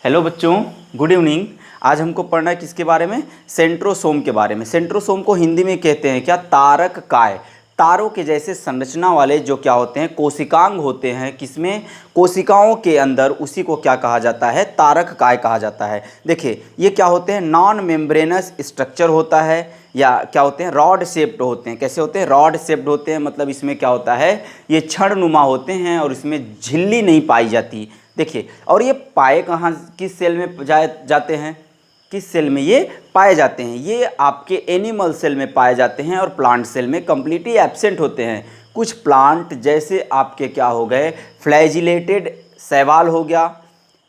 Hello बच्चों, good evening. आज हमको पढ़ना है किसके बारे में? सेंट्रोसोम के बारे में। सेंट्रोसोम को हिंदी में कहते हैं क्या? तारक काय। तारों के जैसे संरचना वाले जो क्या होते हैं, कोशिकांग होते हैं। किसमें? कोशिकाओं के अंदर। उसी को क्या कहा जाता है? तारक काय कहा जाता है। देखिए ये क्या होते हैं, नॉन मेम्ब्रेनस स्ट्रक्चर होता है, या क्या होते हैं, रॉड शेप्ड होते हैं। कैसे होते हैं? रॉड शेप्ड होते हैं। मतलब इसमें क्या होता है, ये क्षणनुमा होते हैं और इसमें झिल्ली नहीं पाई जाती। देखिए, और ये पाए कहाँ, किस सेल में जाते हैं? किस सेल में ये पाए जाते हैं? ये आपके एनिमल सेल में पाए जाते हैं और प्लांट सेल में कंप्लीटली एब्सेंट होते हैं। कुछ प्लांट जैसे आपके क्या हो गए, फ्लैजिलेटेड शैवाल हो गया।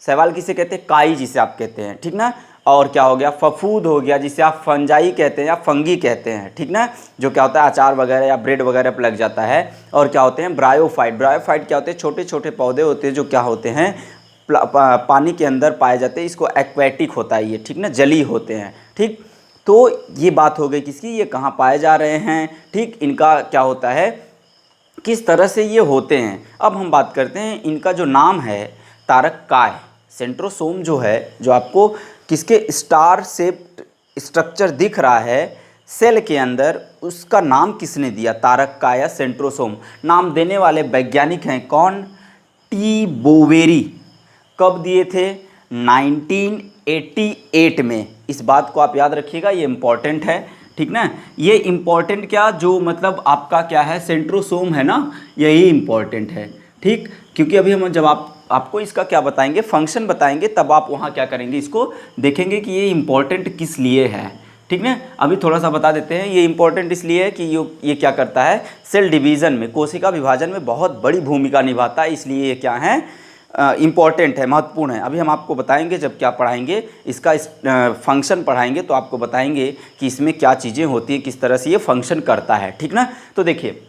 शैवाल किसे कहते हैं? काई जिसे आप कहते हैं, ठीक ना। और क्या हो गया, फफूद हो गया जिसे आप फंजाई कहते हैं या फंगी कहते हैं, ठीक ना। जो क्या होता है, अचार वगैरह या ब्रेड वगैरह पर लग जाता है। और क्या होते हैं, ब्रायोफाइट। ब्रायोफाइट क्या होते हैं? छोटे छोटे पौधे होते हैं जो क्या होते हैं, पानी के अंदर पाए जाते हैं। इसको एक्वेटिक होता है ये, ठीक ना, जली होते हैं, ठीक। तो ये बात हो गई किसकी, ये कहाँ पाए जा रहे हैं, ठीक। इनका क्या होता है, किस तरह से ये होते हैं। अब हम बात करते हैं इनका जो नाम है, तारक काय। सेंट्रोसोम जो है, जो आपको किसके स्टार शेप्ड स्ट्रक्चर दिख रहा है सेल के अंदर, उसका नाम किसने दिया? तारक काय या सेंट्रोसोम। नाम देने वाले वैज्ञानिक हैं कौन? T Boveri. कब दिए थे? 1988 में। इस बात को आप याद रखिएगा, ये इम्पॉर्टेंट है, ठीक ना। ये इम्पॉर्टेंट क्या, जो मतलब आपका क्या है, सेंट्रोसोम है ना, यही इम्पॉर्टेंट है, ठीक। क्योंकि अभी हम जब आपको इसका क्या बताएंगे, फंक्शन बताएंगे, तब आप वहाँ क्या करेंगे, इसको देखेंगे कि ये इम्पॉर्टेंट किस लिए है, ठीक ना। अभी थोड़ा सा बता देते हैं। ये इम्पॉर्टेंट इसलिए है कि ये क्या करता है, सेल डिवीज़न में, कोशिका विभाजन में बहुत बड़ी भूमिका निभाता है। इसलिए ये क्या है, इम्पॉर्टेंट है, महत्वपूर्ण है। अभी हम आपको बताएंगे जब क्या पढ़ाएंगे, इसका फंक्शन पढ़ाएंगे तो आपको बताएंगे कि इसमें क्या चीज़ें होती हैं, किस तरह से ये फंक्शन करता है, ठीक ना। तो देखिए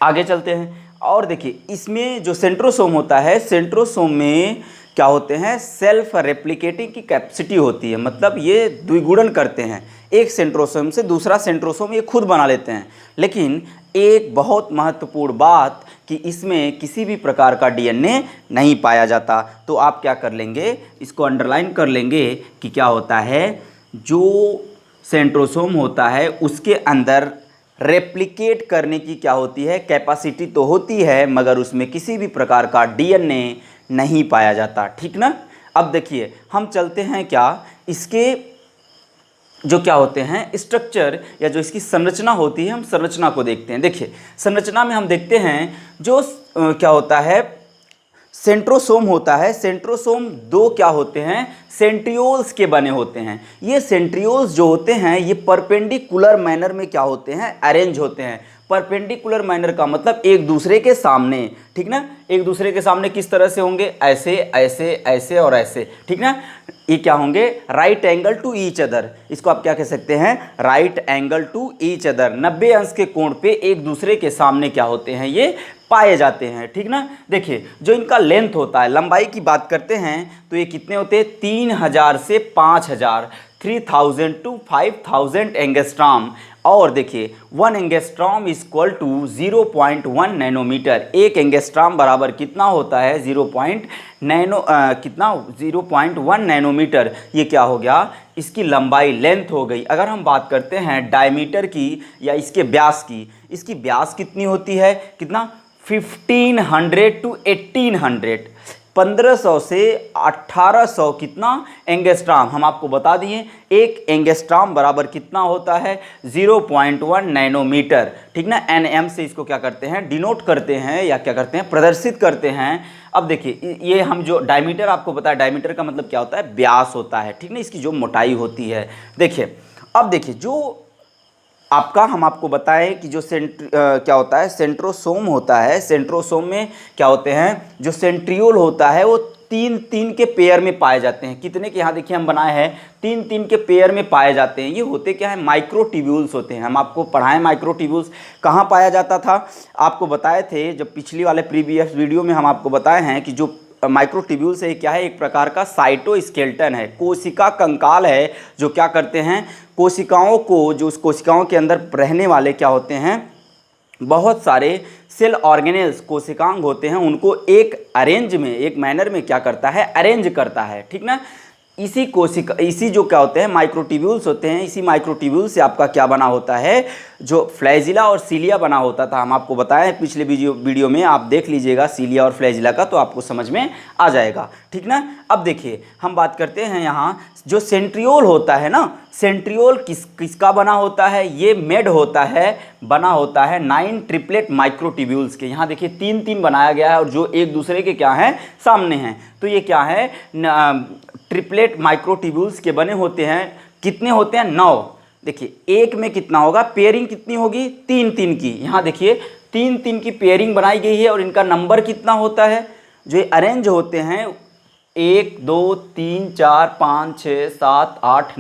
आगे चलते हैं और देखिए इसमें जो सेंट्रोसोम होता है, सेंट्रोसोम में क्या होते हैं, सेल्फ रेप्लिकेटिंग की कैपेसिटी होती है। मतलब ये द्विगुणन करते हैं, एक सेंट्रोसोम से दूसरा सेंट्रोसोम ये खुद बना लेते हैं। लेकिन एक बहुत महत्वपूर्ण बात कि इसमें किसी भी प्रकार का डीएनए नहीं पाया जाता। तो आप क्या कर लेंगे, इसको अंडरलाइन कर लेंगे कि क्या होता है, जो सेंट्रोसोम होता है उसके अंदर रेप्लिकेट करने की क्या होती है, कैपेसिटी तो होती है, मगर उसमें किसी भी प्रकार का डीएनए नहीं पाया जाता, ठीक ना। अब देखिए हम चलते हैं क्या, इसके जो क्या होते हैं स्ट्रक्चर, या जो इसकी संरचना होती है, हम संरचना को देखते हैं। देखिए संरचना में हम देखते हैं जो क्या होता है, सेंट्रोसोम होता है। सेंट्रोसोम दो क्या होते हैं, सेंट्रियोल्स के बने होते हैं। ये सेंट्रियोल्स जो होते हैं ये परपेंडिकुलर मैनर में क्या होते हैं, अरेंज होते हैं। परपेंडिकुलर मैनर का मतलब एक दूसरे के सामने, ठीक ना। एक दूसरे के सामने किस तरह से होंगे, ऐसे ऐसे ऐसे और ऐसे, ठीक ना। ये क्या होंगे, right angle to each other. इसको आप क्या कह सकते हैं, right angle to each other. 90 अंश के कोण पे एक दूसरे के सामने क्या होते हैं, ये पाए जाते हैं, ठीक ना। देखिए जो इनका लेंथ होता है, लंबाई की बात करते हैं तो ये कितने होते हैं, 3000 से 5000, 3000 टू 5000 एंगस्ट्रॉम। और देखिए 1 एंगस्ट्रॉम इक्वल टू 0.1 नैनोमीटर। एक एंगस्ट्रॉम बराबर कितना होता है, 0.1 नैनोमीटर। ये क्या हो गया, इसकी लंबाई, लेंथ हो गई। अगर हम बात करते हैं डायमीटर की या इसके व्यास की, इसकी व्यास कितनी होती है, कितना, 1500 टू 1800, 1500 से 1800 कितना एंगस्ट्रॉम। हम आपको बता दिए एक एंगस्ट्रॉम बराबर कितना होता है, 0.1 नैनोमीटर, ठीक ना। एनएम से इसको क्या करते हैं, डिनोट करते हैं, या क्या करते हैं, प्रदर्शित करते हैं। अब देखिए ये हम जो डायमीटर आपको बताया, डायमीटर का मतलब क्या होता है, व्यास होता है, ठीक ना, इसकी जो मोटाई होती है। देखिए अब देखिए जो आपका, हम आपको बताएं कि जो क्या होता है, सेंट्रोसोम होता है। सेंट्रोसोम में क्या होते हैं, जो सेंट्रियोल होता है वो तीन तीन के पेयर में पाए जाते हैं। कितने के, यहाँ देखिए हम बनाए हैं, तीन तीन के पेयर में पाए जाते हैं। ये होते क्या है, माइक्रोट्यूब्यूल्स होते हैं। हम आपको पढ़ाएं माइक्रोट्यूब्यूल्स कहाँ पाया जाता था, आपको बताए थे जब पिछली वाले प्रीवियस वीडियो में हम आपको बताए हैं कि जो माइक्रोट्यूब्यूल से क्या है, एक प्रकार का साइटोस्केलेटन है, कोशिका कंकाल है, जो क्या करते हैं, कोशिकाओं को, जो उस कोशिकाओं के अंदर रहने वाले क्या होते हैं, बहुत सारे सेल ऑर्गेनेल्स कोशिकांग होते हैं, उनको एक अरेंज में, एक मैनर में क्या करता है, अरेंज करता है, ठीक ना। इसी जो क्या होते हैं माइक्रोट्यूब्यूल्स होते हैं, इसी माइक्रोट्यूब्यूल से आपका क्या बना होता है, जो फ्लैजिला और सीलिया बना होता था। हम आपको बताएं पिछले वीडियो में, आप देख लीजिएगा सीलिया और फ्लैजिला का, तो आपको समझ में आ जाएगा, ठीक ना। अब देखिए हम बात करते हैं यहाँ जो सेंट्रियोल होता है ना, सेंट्रियोल किसका बना होता है, ये मेड होता है, बना होता है 9 ट्रिपलेट माइक्रोट्यूब्यूल्स के। यहाँ देखिए 3-3 बनाया गया है और जो एक दूसरे के क्या हैं, सामने हैं। तो ये क्या है, ट्रिपलेट माइक्रोट्यूब्यूल्स के बने होते हैं। कितने होते हैं, 9। देखिए एक में कितना होगा, पेयरिंग कितनी होगी, 3-3 की। यहाँ देखिए 3-3 की पेयरिंग बनाई गई है और इनका नंबर कितना होता है, जो अरेंज होते हैं 1 2 3 4 5 6 7 8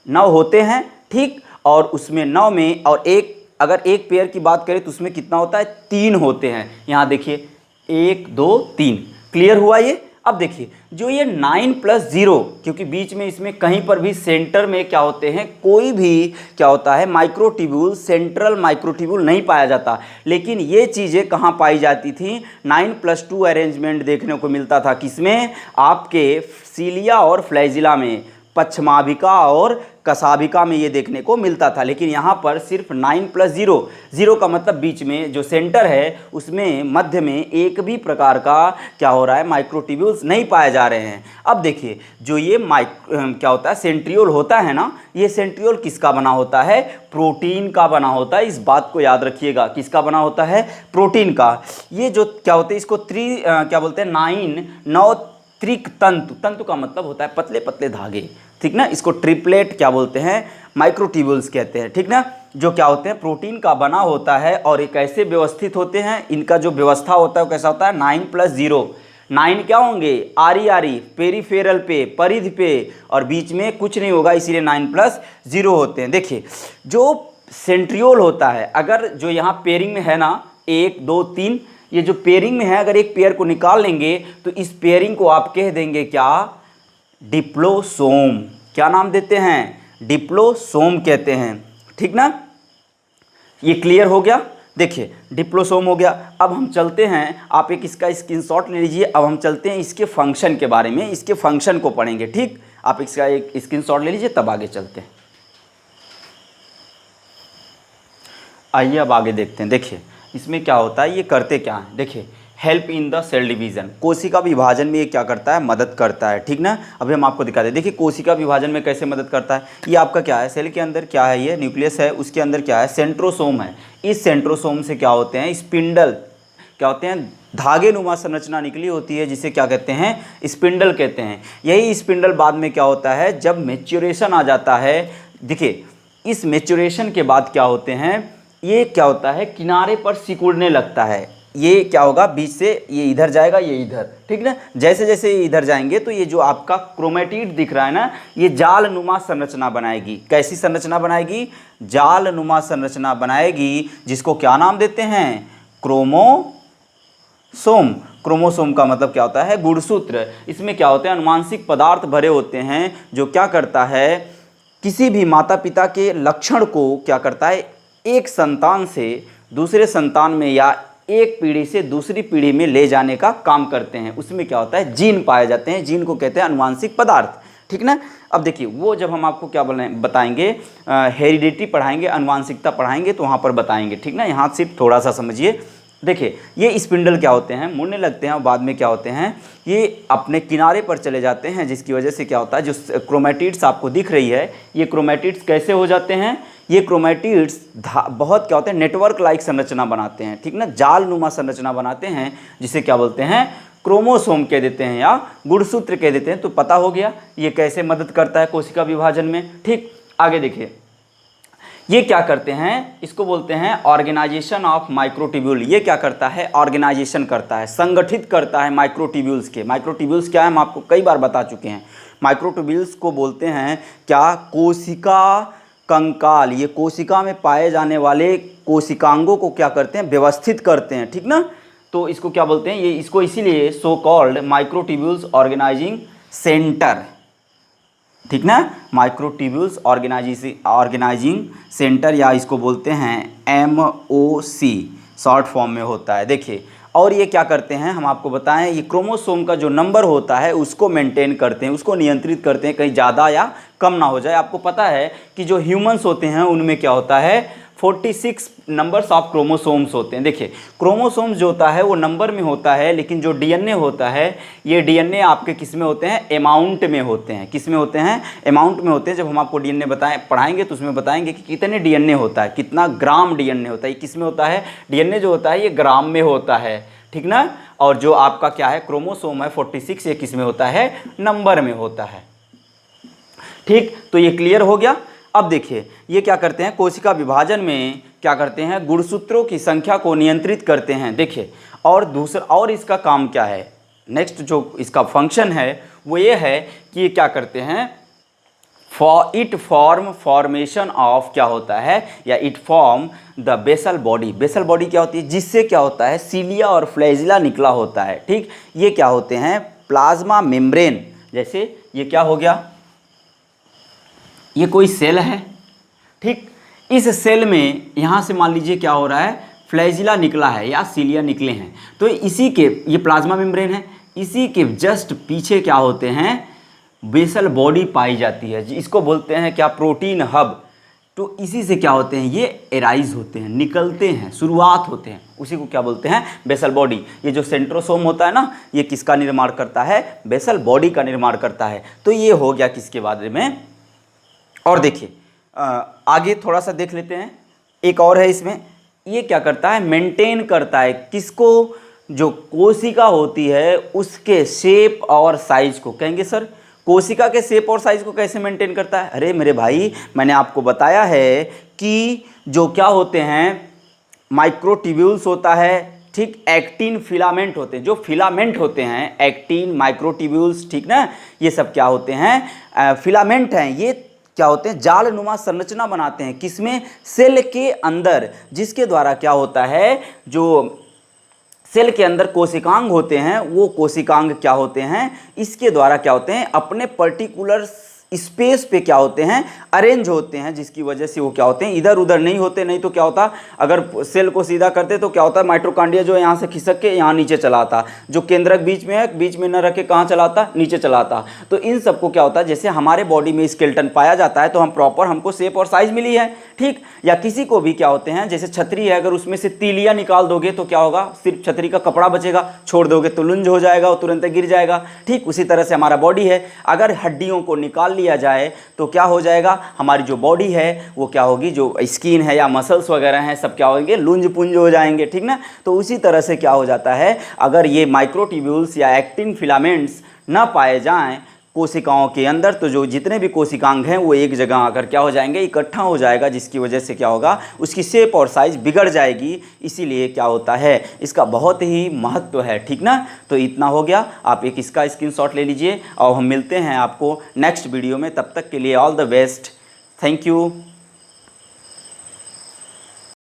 9 होते हैं, ठीक। और उसमें 9 में और एक, अगर एक पेयर की बात करें तो उसमें कितना होता है, 3 होते हैं। यहाँ देखिए 1 2 3, क्लियर हुआ ये। अब देखिए जो ये 9+0, क्योंकि बीच में इसमें कहीं पर भी सेंटर में क्या होते हैं, कोई भी क्या होता है माइक्रोट्यूब्यूल, सेंट्रल माइक्रोट्यूब्यूल नहीं पाया जाता। लेकिन ये चीज़ें कहाँ पाई जाती थी, 9+2 अरेंजमेंट देखने को मिलता था, किसमें, आपके सीलिया और फ्लैजिला में, पश्चमाभिका और कसाभिका में ये देखने को मिलता था। लेकिन यहाँ पर सिर्फ 9+0, 0 का मतलब बीच में जो सेंटर है उसमें मध्य में एक भी प्रकार का क्या हो रहा है, माइक्रोट्यूब्यूल्स नहीं पाए जा रहे हैं। अब देखिए जो ये क्या होता है, सेंट्रियोल होता है ना, ये सेंट्रियोल किसका बना होता है, प्रोटीन का बना होता है। इस बात को याद रखिएगा, किसका बना होता है, प्रोटीन का। ये जो क्या होते हैं, इसको क्या बोलते हैं, 9 त्रिक तंतु, तंतु का मतलब होता है पतले पतले धागे, ठीक ना। इसको ट्रिपलेट क्या बोलते हैं, माइक्रोट्यूब्यूल्स कहते हैं, ठीक ना। जो क्या होते हैं, प्रोटीन का बना होता है और ये कैसे व्यवस्थित होते हैं, इनका जो व्यवस्था होता है वो कैसा होता है, 9+0। 9 क्या होंगे, आरी आरी, पेरीफेरल पे, परिधि पे, और बीच में कुछ नहीं होगा, इसीलिए 9+0 होते हैं। देखिए जो सेंट्रियोल होता है, अगर जो यहाँ पेयरिंग में है ना 1 2 3, ये जो पेयरिंग में है, अगर एक पेयर को निकाल लेंगे तो इस पेयरिंग को आप कह देंगे क्या, डिप्लोसोम। क्या नाम देते हैं, डिप्लोसोम कहते हैं, ठीक ना। ये क्लियर हो गया। देखिए डिप्लोसोम हो गया। अब हम चलते हैं, आप एक इसका स्क्रीनशॉट ले लीजिए। अब हम चलते हैं इसके फंक्शन के बारे में, इसके फंक्शन को पढ़ेंगे, ठीक। आप इसका एक स्क्रीनशॉट ले लीजिए, तब आगे चलते हैं। आइए अब आगे देखते हैं। देखिए इसमें क्या होता है, ये करते क्या है, देखिए help in the cell division, कोशिका विभाजन में ये क्या करता है, मदद करता है, ठीक ना। अभी हम आपको दिखाते हैं। देखिए कोशिका विभाजन में कैसे मदद करता है, ये आपका क्या है, सेल के अंदर क्या है, ये न्यूक्लियस है, उसके अंदर क्या है, सेंट्रोसोम है। इस सेंट्रोसोम से क्या होते हैं, स्पिंडल, क्या होते हैं, धागे नुमा संरचना निकली होती है, जिसे क्या कहते हैं, स्पिंडल कहते हैं। यही स्पिंडल बाद में क्या होता है, जब मैच्योरेशन आ जाता है, देखिए इस मैच्योरेशन के बाद क्या होते हैं, ये क्या होता है, किनारे पर सिकुड़ने लगता है। ये क्या होगा, बीच से ये इधर जाएगा, ये इधर, ठीक ना। जैसे जैसे ये इधर जाएंगे तो ये जो आपका क्रोमेटिड दिख रहा है ना, ये जाल नुमा संरचना बनाएगी। कैसी संरचना बनाएगी, जाल नुमा संरचना बनाएगी, जिसको क्या नाम देते हैं, क्रोमोसोम। क्रोमोसोम का मतलब क्या होता है, गुणसूत्र। इसमें क्या होते हैं, अनुवांशिक पदार्थ भरे होते हैं, जो क्या करता है, किसी भी माता पिता के लक्षण को क्या करता है, एक संतान से दूसरे संतान में या एक पीढ़ी से दूसरी पीढ़ी में ले जाने का काम करते हैं। उसमें क्या होता है, जीन पाए जाते हैं, जीन को कहते हैं अनुवांशिक पदार्थ, ठीक ना। अब देखिए वो जब हम आपको क्या बताएंगे, हेरिडिटी पढ़ाएंगे, अनुवांशिकता पढ़ाएंगे, तो वहाँ पर बताएंगे, ठीक ना। यहाँ सिर्फ थोड़ा सा समझिए। देखिए ये स्पिंडल क्या होते हैं, मुड़ने लगते हैं और बाद में क्या होते हैं, ये अपने किनारे पर चले जाते हैं, जिसकी वजह से क्या होता है, जो क्रोमेटिड्स आपको दिख रही है, ये क्रोमेटिड्स कैसे हो जाते हैं, ये क्रोमेटिड्स बहुत क्या होते हैं, नेटवर्क लाइक संरचना बनाते हैं, ठीक ना, जाल नुमा संरचना बनाते हैं, जिसे क्या बोलते हैं, क्रोमोसोम कह देते हैं या गुणसूत्र कह देते हैं। तो पता हो गया ये कैसे मदद करता है कोशिका विभाजन में, ठीक। आगे देखिए ये क्या करते हैं, इसको बोलते हैं ऑर्गेनाइजेशन ऑफ माइक्रोट्यूब्यूल। ये क्या करता है, ऑर्गेनाइजेशन करता है, संगठित करता है माइक्रोट्यूब्यूल्स के। माइक्रोट्यूब्यूल्स क्या है, हम आपको कई बार बता चुके हैं। माइक्रोट्यूब्यूल्स को बोलते हैं क्या, कोशिका कंकाल। ये कोशिका में पाए जाने वाले कोशिकांगों को क्या करते हैं, व्यवस्थित करते हैं, ठीक ना। तो इसको क्या बोलते हैं, ये इसको इसीलिए so called microtubules organising centre, ठीक ना। माइक्रोट्यूब्यूल्स ऑर्गेनाइजिंग सेंटर, या इसको बोलते हैं MOC शॉर्ट फॉर्म में होता है। देखिए, और ये क्या करते हैं हम आपको बताएं, ये क्रोमोसोम का जो नंबर होता है उसको मेंटेन करते हैं, उसको नियंत्रित करते हैं, कहीं ज़्यादा या कम ना हो जाए। आपको पता है कि जो ह्यूमंस होते हैं उनमें क्या होता है, 46 नंबर्स ऑफ क्रोमोसोम्स होते हैं। देखिए, क्रोमोसोम्स जो होता है वो नंबर में होता है, लेकिन जो DNA होता है, ये DNA आपके किस में होते हैं, अमाउंट में होते हैं। किस में होते हैं, अमाउंट में होते हैं। जब हम आपको DNA पढ़ाएंगे तो उसमें बताएंगे कि कितने DNA होता है, कितना ग्राम DNA होता है। ये किस में होता है, DNA जो होता है ये ग्राम में होता है, ठीक ना। और जो आपका क्या है, क्रोमोसोम है 46, ये किस में होता है, नंबर में होता है। ठीक, तो ये क्लियर हो गया। अब देखिए, ये क्या करते हैं, कोशिका विभाजन में क्या करते हैं, गुणसूत्रों की संख्या को नियंत्रित करते हैं। देखिए, और दूसरा, और इसका काम क्या है, नेक्स्ट जो इसका फंक्शन है वो ये है कि ये क्या करते हैं, फॉर्मेशन ऑफ क्या होता है, या it form the basal body. Basal body क्या होती है, जिससे क्या होता है, सीलिया और फ्लैजिला निकला होता है। ठीक, ये क्या होते हैं, प्लाज्मा मेम्ब्रेन। जैसे ये क्या हो गया, ये कोई सेल है, ठीक, इस सेल में यहाँ से मान लीजिए क्या हो रहा है, फ्लैजिला निकला है या सीलिया निकले हैं, तो इसी के, ये प्लाज्मा मेम्ब्रेन है, इसी के जस्ट पीछे क्या होते हैं, बेसल बॉडी पाई जाती है, इसको बोलते हैं क्या, प्रोटीन हब। तो इसी से क्या होते हैं, ये एराइज होते हैं, निकलते हैं, शुरुआत होते हैं, उसी को क्या बोलते हैं, बेसल बॉडी। ये जो सेंट्रोसोम होता है ना, ये किसका निर्माण करता है, बेसल बॉडी का निर्माण करता है। तो ये हो गया किसके बारे में। और देखिए, आगे थोड़ा सा देख लेते हैं, एक और है इसमें, ये क्या करता है, मेंटेन करता है किसको, जो कोशिका होती है उसके शेप और साइज को। कहेंगे सर कोशिका के शेप और साइज को कैसे मेंटेन करता है। अरे मेरे भाई, मैंने आपको बताया है कि जो क्या होते हैं, माइक्रोट्यूब्यूल्स होता है, ठीक, एक्टिन फिलामेंट होते हैं, जो फिलामेंट होते हैं, एक्टिन, माइक्रोट्यूब्यूल्स, ठीक ना, ये सब क्या होते हैं, फिलामेंट हैं। ये क्या होते हैं, जाल नुमा संरचना बनाते हैं, किसमें, सेल के अंदर, जिसके द्वारा क्या होता है, जो सेल के अंदर कोशिकांग होते हैं, वो कोशिकांग क्या होते हैं, इसके द्वारा क्या होते हैं, अपने पर्टिकुलर स्पेस पे क्या होते हैं, अरेंज होते हैं, जिसकी वजह से वो क्या होते हैं, इधर उधर नहीं होते। नहीं तो क्या होता, अगर सेल को सीधा करते तो क्या होता है, माइटोकॉन्ड्रिया जो यहाँ से खिसक के यहाँ नीचे चलाता, जो केंद्रक बीच में है, बीच में न रख के कहाँ चलाता, नीचे चलाता। तो इन सबको क्या होता है, जैसे हमारे बॉडी में स्केलेटन पाया जाता है तो हम प्रॉपर, हमको शेप और साइज मिली है, ठीक। या किसी को भी क्या होते हैं, जैसे छतरी है, अगर उसमें से तीलियाँ निकाल दोगे तो क्या होगा, सिर्फ छतरी का कपड़ा बचेगा, छोड़ दोगे तो लुंज हो जाएगा और तुरंत गिर जाएगा। ठीक, उसी तरह से हमारा बॉडी है, अगर हड्डियों को निकाल लिया जाए तो क्या हो जाएगा, हमारी जो बॉडी है वो क्या होगी, जो स्किन है या मसल्स वगैरह हैं सब क्या होंगे, लुंज पुंज हो जाएंगे, ठीक ना। तो उसी तरह से क्या हो जाता है, अगर ये माइक्रोट्यूब्यूल्स या एक्टिन फिलामेंट्स ना पाए जाएं कोशिकाओं के अंदर, तो जो जितने भी कोशिकांग हैं वो एक जगह आकर क्या हो जाएंगे, इकट्ठा हो जाएगा, जिसकी वजह से क्या होगा, उसकी शेप और साइज बिगड़ जाएगी। इसीलिए क्या होता है, इसका बहुत ही महत्व है, ठीक ना। तो इतना हो गया, आप एक इसका स्क्रीनशॉट ले लीजिए और हम मिलते हैं आपको नेक्स्ट वीडियो में। तब तक के लिए all the best, thank you.